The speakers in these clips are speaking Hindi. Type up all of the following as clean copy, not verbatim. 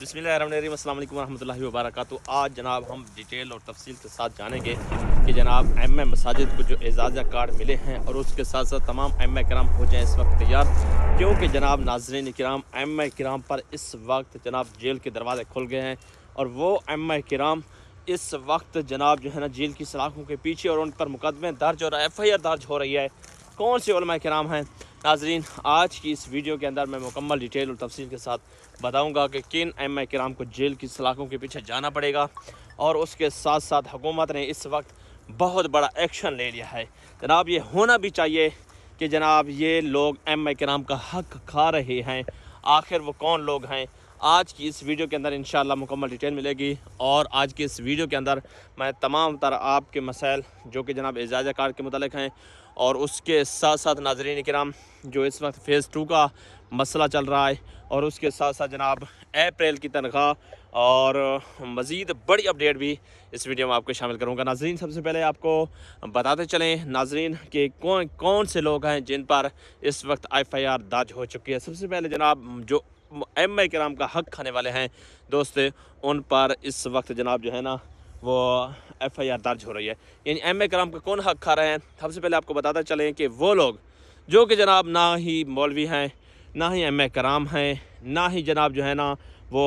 बिस्मिल्लाहिर्रहमानिर्रहीम, अस्सलाम वालेकुम रहमतुल्लाहि व बरकातहू। आज जनाब हम डिटेल और तफसील के साथ जानेंगे कि जनाब एम मसाजिद को जो एजाज़ा कार्ड मिले हैं और उसके साथ साथ तमाम एम किराम हो जाएँ इस वक्त तैयार, क्योंकि जनाब नाज़रीन किराम एम किराम पर इस वक्त जनाब जेल के दरवाज़े खुल गए हैं और वो एम किराम इस वक्त जनाब जो है ना जेल की सलाखों के पीछे और उन पर मुकदमे दर्ज और FIR दर्ज हो रही है। कौन से उलमा किराम हैं नाज़रीन, आज की इस वीडियो के अंदर मैं मुकम्मल डिटेल और तफसील के साथ बताऊंगा कि किन एम किराम को जेल की सलाखों के पीछे जाना पड़ेगा और उसके साथ साथ हुकूमत ने इस वक्त बहुत बड़ा एक्शन ले लिया है। जनाब ये होना भी चाहिए कि जनाब ये लोग एम किराम का हक खा रहे हैं, आखिर वो कौन लोग हैं। आज की इस वीडियो के अंदर इंशाअल्लाह मुकम्मल डिटेल मिलेगी और आज की इस वीडियो के अंदर मैं तमाम तरह आपके मसाइल जो कि जनाब एजाज़ा कार्ड के मुतालिक हैं और उसके साथ साथ नाज़रीन किराम जो इस वक्त फ़ेज़ 2 का मसला चल रहा है और उसके साथ साथ जनाब अप्रैल की तनख्वाह और मज़ीद बड़ी अपडेट भी इस वीडियो में आपको शामिल करूंगा। नाज़रीन सबसे पहले आपको बताते चलें नाज़रीन कि कौन से लोग हैं जिन पर इस वक्त FIR दर्ज हो चुकी है। सबसे पहले जनाब जो एम किराम का हक खाने वाले हैं दोस्त, उन पर इस वक्त जनाब जो है ना वो FIR दर्ज हो रही है। यानी एम किराम का कौन हक खा रहे हैं, सबसे पहले आपको बताते चलें कि वो लोग जो कि जनाब ना ही मौलवी हैं, ना ही एम किराम हैं, ना ही जनाब जो है ना वो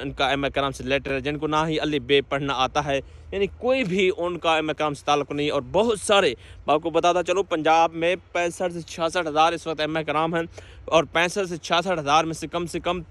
इनका एम किराम से लेटर है, जिनको ना ही अलिफ बे पढ़ना आता है, यानी कोई भी उनका एम किराम से ताल्लुक़ नहीं। और बहुत सारे मैं आपको बताता चलूँ पंजाब में 65 से 66 हज़ार इस वक्त एम किराम हैं और 65 से 66 हज़ार में से कम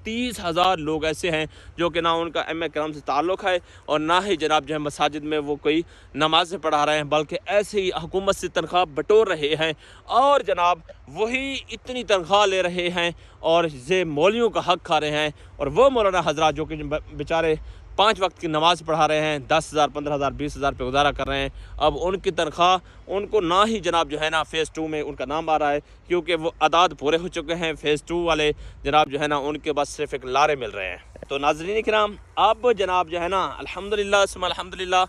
30,000 लोग ऐसे हैं जो कि ना उनका एम किराम से ताल्लुक़ है और ना ही जनाब जो है मसाजिद में वो कोई नमाज़ें पढ़ा रहे हैं, बल्कि ऐसे ही हुकूमत से तनख्वाह बटोर रहे हैं और जनाब वही इतनी तनख्वाह ले रहे हैं और ये मौलवियों का हक खा रहे हैं। और वो मौलाना हजरात जो कि बेचारे 5 वक्त की नमाज़ पढ़ा रहे हैं, 10,000 15,000 20,000 पे गुजारा कर रहे हैं, अब उनकी तनख्वाह उनको ना ही जनाब जो है ना फ़ेज़ 2 में उनका नाम आ रहा है, क्योंकि वो अदाद पूरे हो चुके हैं। फ़ेज़ 2 वाले जनाब जो है ना उनके बस सिर्फ एक लारे मिल रहे हैं। तो नाज़रीन किराम अब जनाब जो है ना अल्हम्दुलिल्लाह सुम्मा अल्हम्दुलिल्लाह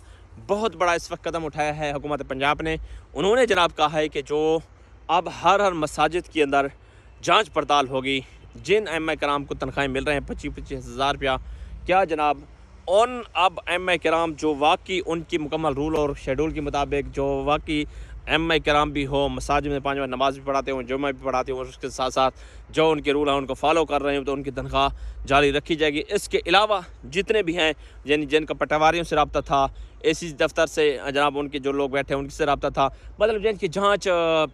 बहुत बड़ा इस वक्त कदम उठाया है हुकूमत पंजाब ने। उन्होंने जनाब कहा है कि जो अब हर मसाजिद के अंदर जांच पड़ताल होगी, जिन एम किराम को तनख्वाहें मिल रहे हैं 25-25 हज़ार रुपया, क्या जनाब उन अब एम किराम जो वाकई उनकी मुकम्मल रूल और शेड्यूल के मुताबिक जो वाकई एम किराम भी हो, मसाजिद में 5 वक्त नमाज भी पढ़ाते हों, जुम्मा भी पढ़ाते हों और उसके साथ साथ जो उनके रूल हैं उनको फॉलो कर रहे हैं, तो उनकी तनख्वाह जारी रखी जाएगी। इसके अलावा जितने भी हैं जिनका पटवारियों से रब्ता था, AC दफ्तर से जनाब उनके जो लोग बैठे हैं उनसे रब्ता था, मतलब जिनकी जांच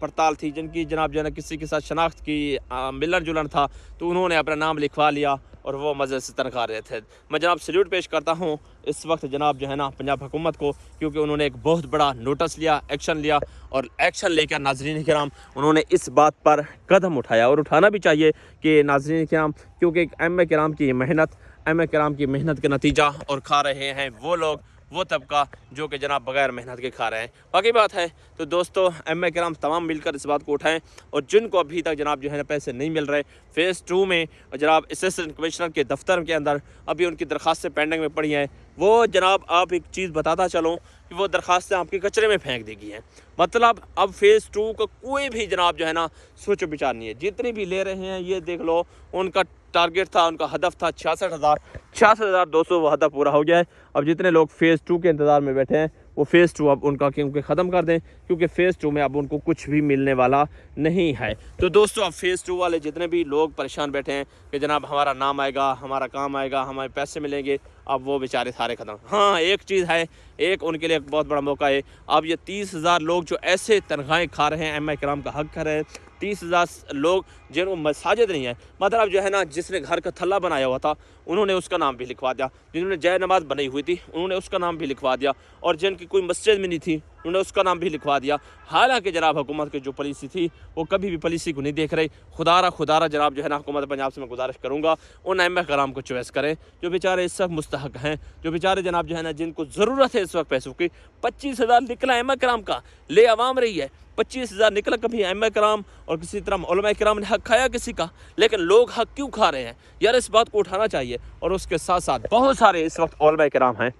पड़ताल थी, जिनकी जनाब जो है ना किसी के साथ शनाख्त की मिलन जुलन था, तो उन्होंने अपना नाम लिखवा लिया और वो मज़े से तनख्वाह रहे थे। मैं जनाब सल्यूट पेश करता हूँ इस वक्त जनाब जो है ना पंजाब हुकूमत को, क्योंकि उन्होंने एक बहुत बड़ा नोटिस लिया, एक्शन लिया और एक्शन लेकर नाज़रीन किराम उन्होंने इस बात पर कदम उठाया और उठाना भी चाहिए कि नाज़रीन किराम, क्योंकि एम किराम की मेहनत का नतीजा और खा रहे हैं वो लोग, वो तबका जो कि जनाब बगैर मेहनत के खा रहे हैं। बाकी बात है तो दोस्तों एम किराम तमाम मिलकर इस बात को उठाएं और जिनको अभी तक जनाब जो है ना पैसे नहीं मिल रहे, फ़ेज़ 2 में जनाब असिस्टेंट कमिश्नर के दफ्तर के अंदर अभी उनकी दरख्वास्तें पेंडिंग में पड़ी हैं, वो जनाब आप एक चीज़ बताता चलूँ कि वो दरख्वास्तें आपके कचरे में फेंक देगी हैं। मतलब अब फ़ेज़ 2 का कोई भी जनाब जो है ना सोचो विचार नहीं है, जितनी भी ले रहे हैं ये देख लो, उनका टारगेट था, उनका हदफ था 66,200, वो हदफ पूरा हो गया है। अब जितने लोग फ़ेज़ 2 के इंतज़ार में बैठे हैं वो फ़ेज़ 2 अब उनका क्योंकि ख़त्म कर दें, क्योंकि फ़ेज़ 2 में अब उनको कुछ भी मिलने वाला नहीं है। तो दोस्तों अब फ़ेज़ 2 वाले जितने भी लोग परेशान बैठे हैं कि जनाब हमारा नाम आएगा, हमारा काम आएगा, हमारे पैसे मिलेंगे, अब वो बेचारे सारे ख़त्म। हाँ एक चीज़ है, एक उनके लिए एक बहुत बड़ा मौका है। अब ये 30,000 लोग जो ऐसे तनख्वाहें खा रहे हैं, एम किराम का हक खा रहे हैं, 30,000 लोग जिनको मसाजिद नहीं है, मतलब जो है ना जिसने घर का थल्ला बनाया हुआ था उन्होंने उसका नाम भी लिखवा दिया, जिन्होंने जय नमाज बनाई हुई थी उन्होंने उसका नाम भी लिखवा दिया और जिनकी कोई मस्जिद में नहीं थी उन्होंने उसका नाम भी लिखवा दिया। हालांकि जनाब हुकूमत की जो पॉलिसी थी वो कभी भी पॉलिसी को नहीं देख रही। खुदारा जनाब जो है ना हुकूमत पंजाब से मैं गुजारिश करूँगा उन एम किराम को चॉइस करें जो बेचारे इस वक्त मुस्तहक हैं, जो बेचारे जनाब जो है ना जिनको ज़रूरत है इस वक्त पैसों की। 25,000 निकला एम किराम का, ले आवाम रही है, 25,000 निकला, कभी एम किराम और किसी तरह उलमा किराम ने हक खाया किसी का, लेकिन लोग हक क्यों खा रहे हैं यार, इस बात को उठाना चाहिए। और उसके साथ साथ बहुत सारे इस वक्त उलमा किराम हैं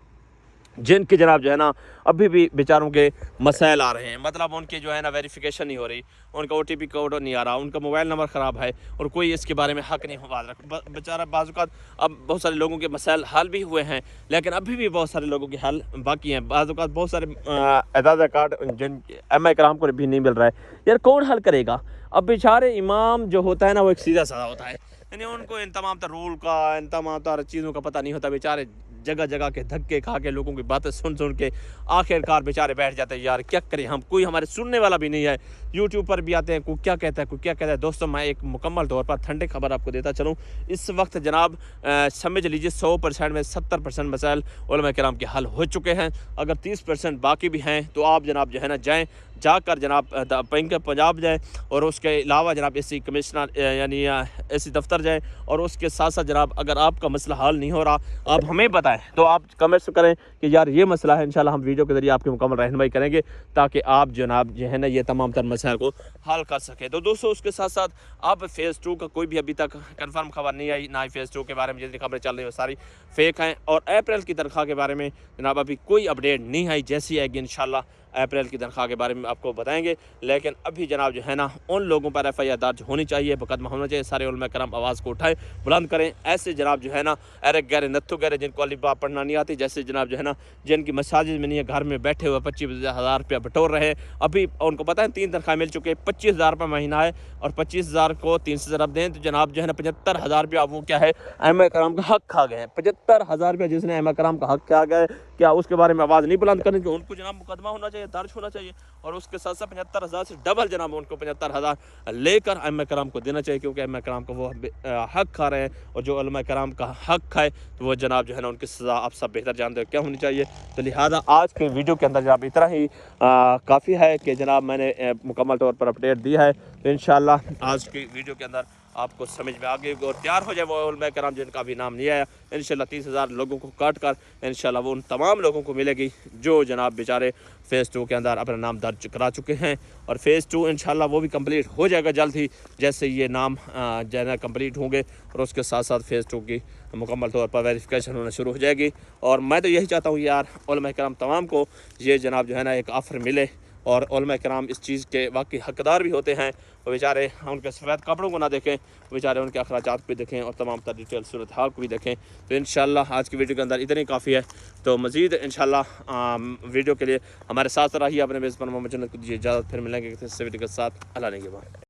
जिनके जनाब जो है ना अभी भी बेचारों के मसाइल आ रहे हैं, मतलब उनके जो है ना वेरिफिकेशन नहीं हो रही, उनका OTP कोड नहीं आ रहा, उनका मोबाइल नंबर ख़राब है और कोई इसके बारे में हक़ नहीं हुआ बेचारा। बाज़-औक़ात अब बहुत सारे लोगों के मसाइल हल भी हुए हैं, लेकिन अभी भी बहुत सारे लोगों के हल बाकी हैं। बाज़-औक़ात बहुत सारे एजाज़ा कार्ड जिन एम कराम को भी नहीं मिल रहा है। यार कौन हल करेगा? अब बेचारे इमाम जो होता है ना वो एक सीधा साधा होता है, यानी उनको इन तमाम तर रूल का, इन तमाम तर चीज़ों का पता नहीं होता। बेचारे जगह जगह के धक्के खा के, लोगों की बातें सुन सुन के आखिरकार बेचारे बैठ जाते हैं। यार क्या करें हम, कोई हमारे सुनने वाला भी नहीं है। यूट्यूब पर भी आते हैं, कोई क्या कहता है, कोई क्या कहता है। दोस्तों मैं एक मुकम्मल तौर पर ठंडी खबर आपको देता चलूँ, इस वक्त जनाब समझ लीजिए 100% में 70% मसाइल उलमा किराम के हल हो चुके हैं। अगर 30% बाकी भी हैं तो आप जनाब जो है ना जाकर जनाब बैंक पंजाब जाएँ और उसके अलावा जनाब एसी कमिश्नर यानी एसी दफ्तर जाएँ, और उसके साथ साथ जनाब अगर आपका मसला हल नहीं हो रहा आप हमें बताएं तो आप कमेंट्स करें कि यार ये मसला है। इंशाल्लाह हम वीडियो के ज़रिए आपकी मुकम्मल रहनुमाई करेंगे ताकि आप जनाब जो है ना ये तमाम तर मसाइल को हल कर सकें। तो दोस्तों उसके साथ साथ आप फ़ेज़ 2 का कोई भी अभी तक कन्फर्म खबर नहीं आई, ना ही फ़ेज़ 2 के बारे में जितनी खबरें चल रही है वो सारी फेक हैं, और अप्रैल की तनख्वाह के बारे में जनाब अभी कोई अपडेट नहीं आई। जैसी आएगी इंशाल्लाह अप्रैल की तनख्वाह के बारे में आपको बताएंगे। लेकिन अभी जनाब जो है ना उन लोगों पर FIR दर्ज होनी चाहिए, मुकदमा होना चाहिए। सारे उलमा कराम आवाज़ को उठाएं, बुलंद करें। ऐसे जनाब जो है ना अरे गहरे नत्थु गहरे जिनको अलिफ-बा पढ़ना नहीं आती, जैसे जनाब जो है ना जिनकी मसाजिद में नहीं है, घर में बैठे हुए 25,000 रुपया बटोर रहे हैं। अभी उनको पता है 3 तनख्वाह मिल चुके हैं, 25,000 रुपये महीना है, और 25,000 को 3 से ज़रब दें तो जनाब जो है ना 75,000 रुपया वो क्या है अइम्मा कराम का हक़ खा गए हैं। 75,000 रुपया जिसने अइम्मा कराम का हक़ खा गए, क्या उसके बारे में आवाज़ नहीं बुलंद करनी? जो उनको जनाब मुकदमा होना चाहिए, दर्ज होना चाहिए, और उसके साथ साथ 75,000 से डबल जनाब उनको 75,000 लेकर अइम्मा कराम को देना चाहिए, क्योंकि अइम्मा कराम का वो हक़ खा रहे हैं। और जो उलमा कराम का हक़ खाए तो वो जनाब जो है ना उनकी सज़ा आप सब बेहतर जानते हो क्या होनी चाहिए। तो लिहाजा आज के वीडियो के अंदर जनाब इतना ही काफ़ी है कि जनाब मैंने मुकम्मल तौर पर अपडेट दिया है। तो इंशाल्लाह आज की वीडियो के अंदर आपको समझ में आ गई और तैयार हो जाए वो उलमा कराम जिनका भी नाम नहीं आया। इंशाल्लाह 30,000 लोगों को काट कर इंशाल्लाह वो उन तमाम लोगों को मिलेगी जो जनाब बेचारे फ़ेज़ 2 के अंदर अपना नाम दर्ज करा चुके हैं। और फ़ेज़ 2 इंशाल्लाह वो भी कंप्लीट हो जाएगा जल्द ही, जैसे ये नाम जो है ना कंप्लीट होंगे, और उसके साथ साथ फ़ेज़ 2 की मुकम्मल तौर पर वेरिफिकेशन होना शुरू हो जाएगी। और मैं तो यही चाहता हूँ यार उलमा कराम तमाम को ये जनाब जो है ना एक ऑफ़र मिले, और उलमा कराम इस चीज़ के वाकई हकदार भी होते हैं। वो बेचारे उनके सफ़ेद कपड़ों को ना देखें, बेचारे उनके अखराजात को देखें और तमाम तर डिटेल सूरत हाल को भी देखें। तो इंशाल्लाह आज की वीडियो के अंदर इतनी काफ़ी है। तो मज़ीद इंशाल्लाह वीडियो के लिए हमारे साथ रहिए। अपने मेज़बान मोहम्मद जन्नत को दीजिए इजाज़त, फिर मिलेंगे किसी वीडियो के साथ। अल्लाह ने के बाद।